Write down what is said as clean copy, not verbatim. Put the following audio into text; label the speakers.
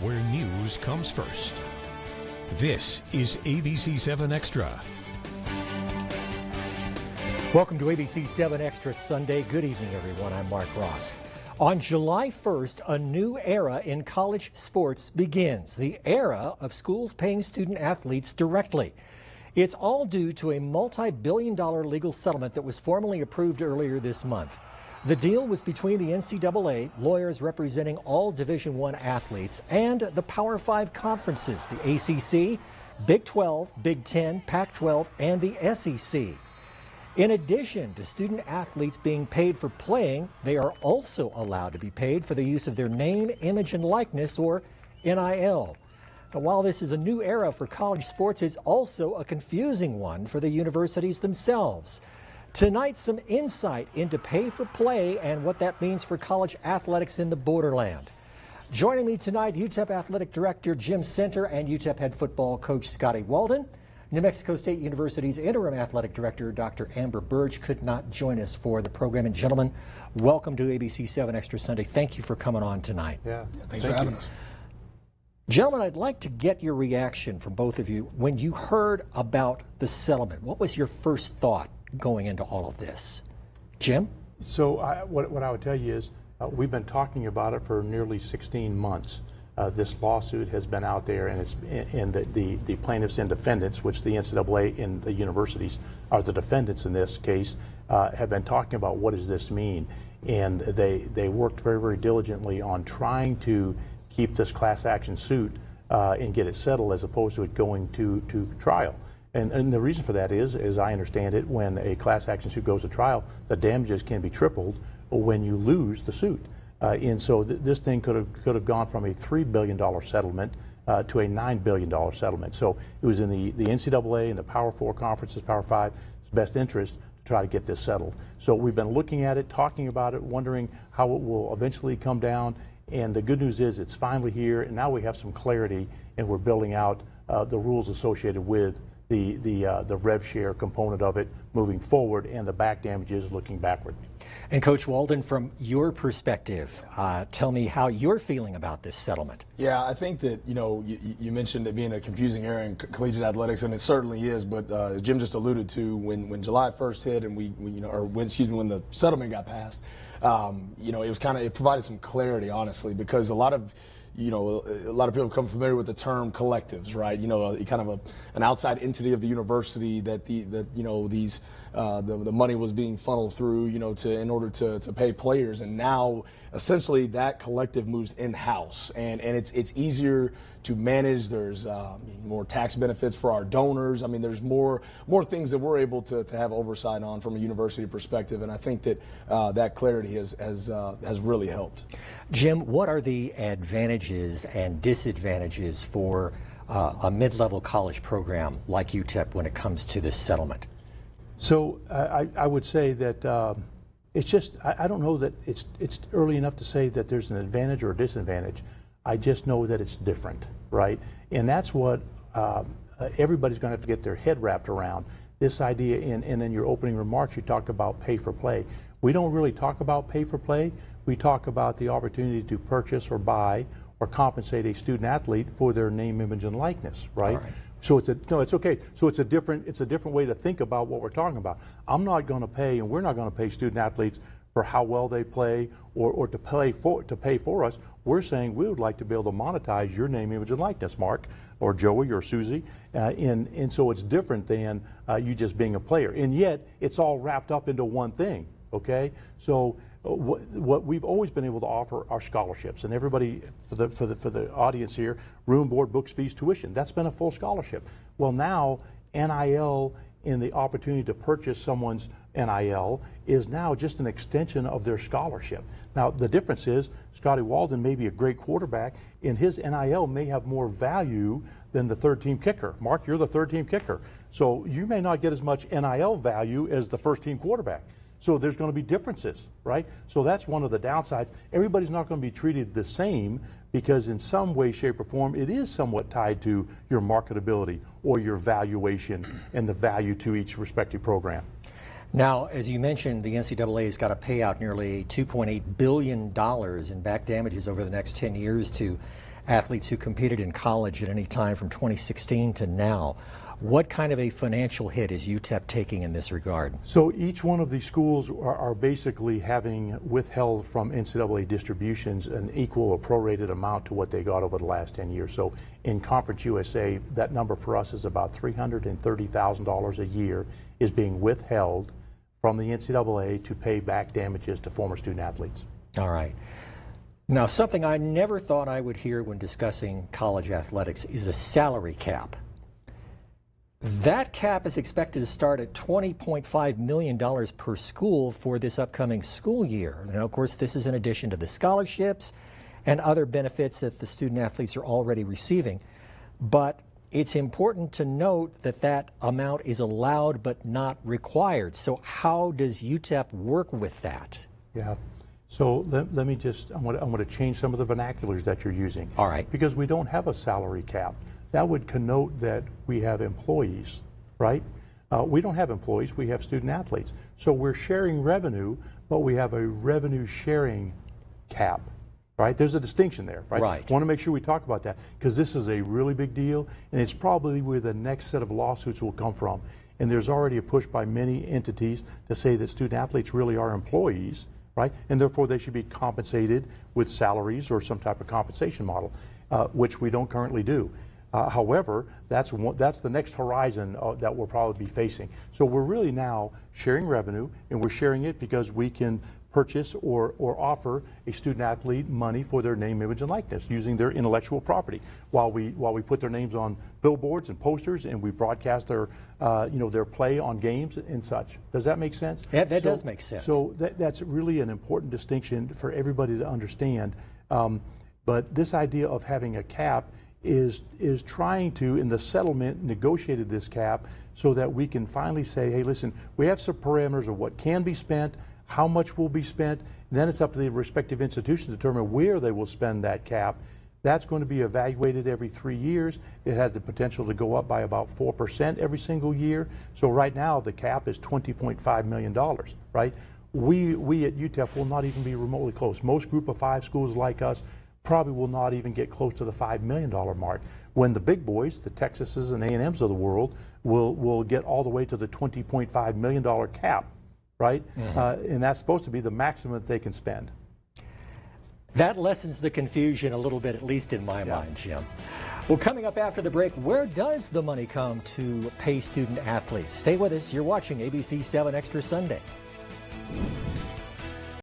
Speaker 1: where news comes first. This is ABC-7 Extra.
Speaker 2: Welcome to ABC-7 Extra Sunday. Good evening, everyone. I'm Mark Ross. On July 1st, a new era in college sports begins, the era of schools paying student athletes directly. It's all due to a multi-billion-dollar legal settlement that was formally approved earlier this month. The deal was between the NCAA, lawyers representing all Division I athletes, and the Power 5 conferences, the ACC, Big 12, Big 10, Pac-12, and the SEC. In addition to student athletes being paid for playing, they are also allowed to be paid for the use of their name, image, and likeness, or NIL. Now, while this is a new era for college sports, it's also a confusing one for the universities themselves. Tonight, some insight into pay for play and what that means for college athletics in the borderland. Joining me tonight, UTEP Athletic Director Jim Center and UTEP head football coach Scotty Walden. New Mexico State University's interim athletic director, Dr. Amber Burge, could not join us for the program. And gentlemen, welcome to ABC-7 Extra Sunday. Thank you for coming on tonight.
Speaker 3: Yeah,
Speaker 4: thanks for having us.
Speaker 2: Gentlemen, I'd like to get your reaction from both of you when you heard about the settlement. What was your first thought going into all of this? Jim?
Speaker 3: So what I would tell you is we've been talking about it for nearly 16 months. This lawsuit has been out there, and the plaintiffs and defendants, which the NCAA and the universities are the defendants in this case, have been talking about what does this mean. And they worked very, very diligently on trying to keep this class action suit and get it settled as opposed to it going to trial. And the reason for that is, as I understand it, when a class action suit goes to trial, the damages can be tripled when you lose the suit. And so this thing could have gone from a $3 billion settlement to a $9 billion settlement. So it was in the NCAA and the Power 4 conferences, Power 5's best interest to try to get this settled. So we've been looking at it, talking about it, wondering how it will eventually come down. And the good news is it's finally here, and now we have some clarity, and we're building out the rules associated with the rev share component of it moving forward, and the back damages looking backward.
Speaker 2: And Coach Walden, from your perspective, tell me how you're feeling about this settlement.
Speaker 4: Yeah, I think that, you mentioned it being a confusing era in collegiate athletics, and it certainly is, but as Jim just alluded to, when July 1st hit and when the settlement got passed, it provided some clarity, honestly, because a lot of people become familiar with the term collectives, right? Kind of an outside entity of the university that the money was being funneled through, in order to pay players, and now essentially that collective moves in-house, and it's easier to manage. There's more tax benefits for our donors. I mean, there's more things that we're able to have oversight on from a university perspective, and I think that that clarity has really helped.
Speaker 2: Jim, what are the advantages and disadvantages for a mid-level college program like UTEP when it comes to this settlement?
Speaker 3: So I would say that it's just, I don't know that it's early enough to say that there's an advantage or a disadvantage. I just know that it's different, right? And that's what everybody's going to have to get their head wrapped around. This idea, and in your opening remarks, you talked about pay for play. We don't really talk about pay for play. We talk about the opportunity to purchase or buy or compensate a student athlete for their name, image, and likeness, right? So it's okay. So it's a different way to think about what we're talking about. I'm not going to pay, and we're not going to pay student athletes for how well they play or to pay for us. We're saying we would like to be able to monetize your name, image, and likeness, Mark, or Joey, or Susie, and so it's different than you just being a player. And yet it's all wrapped up into one thing. Okay, so what we've always been able to offer are scholarships, and everybody for the audience here, room, board, books, fees, tuition. That's been a full scholarship. Well, now NIL and the opportunity to purchase someone's NIL is now just an extension of their scholarship. Now the difference is Scotty Walden may be a great quarterback, and his NIL may have more value than the third-team kicker. Mark, you're the third-team kicker, so you may not get as much NIL value as the first-team quarterback. So there's going to be differences, right? So that's one of the downsides. Everybody's not going to be treated the same because in some way, shape, or form, it is somewhat tied to your marketability or your valuation and the value to each respective program.
Speaker 2: Now, as you mentioned, the NCAA has got to pay out nearly $2.8 billion in back damages over the next 10 years to athletes who competed in college at any time from 2016 to now. What kind of a financial hit is UTEP taking in this regard?
Speaker 3: So each one of these schools are basically having withheld from NCAA distributions an equal or prorated amount to what they got over the last 10 years. So in Conference USA, that number for us is about $330,000 a year is being withheld from the NCAA to pay back damages to former student athletes.
Speaker 2: All right. Now, something I never thought I would hear when discussing college athletics is a salary cap. That cap is expected to start at $20.5 million per school for this upcoming school year. Now, of course, this is in addition to the scholarships and other benefits that the student athletes are already receiving. But it's important to note that that amount is allowed but not required. So how does UTEP work with that?
Speaker 3: Yeah. So let me just, I'm going to change some of the vernaculars that you're using.
Speaker 2: All right.
Speaker 3: Because we don't have a salary cap. That would connote that we have employees, right? We don't have employees, we have student athletes. So we're sharing revenue, but we have a revenue sharing cap, right? There's a distinction there, right?
Speaker 2: Right.
Speaker 3: I want to make sure we talk about that because this is a really big deal and it's probably where the next set of lawsuits will come from. And there's already a push by many entities to say that student athletes really are employees, right? And therefore they should be compensated with salaries or some type of compensation model, which we don't currently do. However, that's the next horizon that we'll probably be facing. So we're really now sharing revenue, and we're sharing it because we can purchase or offer a student athlete money for their name, image, and likeness using their intellectual property. While we put their names on billboards and posters, and we broadcast their their play on games and such. Does that make sense?
Speaker 2: Yeah, that does make sense.
Speaker 3: So that's really an important distinction for everybody to understand. But this idea of having a cap is trying to, in the settlement, negotiated this cap so that we can finally say, hey, listen, we have some parameters of what can be spent, how much will be spent, and then it's up to the respective institutions to determine where they will spend that cap. That's going to be evaluated every 3 years. It has the potential to go up by about 4% every single year. So right now, the cap is $20.5 million, right? We at UTEP will not even be remotely close. Most group of 5 schools like us probably will not even get close to the $5 million mark, when the big boys, the Texases and A&Ms of the world, will get all the way to the $20.5 million cap, right? Mm-hmm. And that's supposed to be the maximum that they can spend.
Speaker 2: That lessens the confusion a little bit, at least in my mind, Jim. Well, coming up after the break, where does the money come to pay student athletes? Stay with us. You're watching ABC-7 Extra Sunday.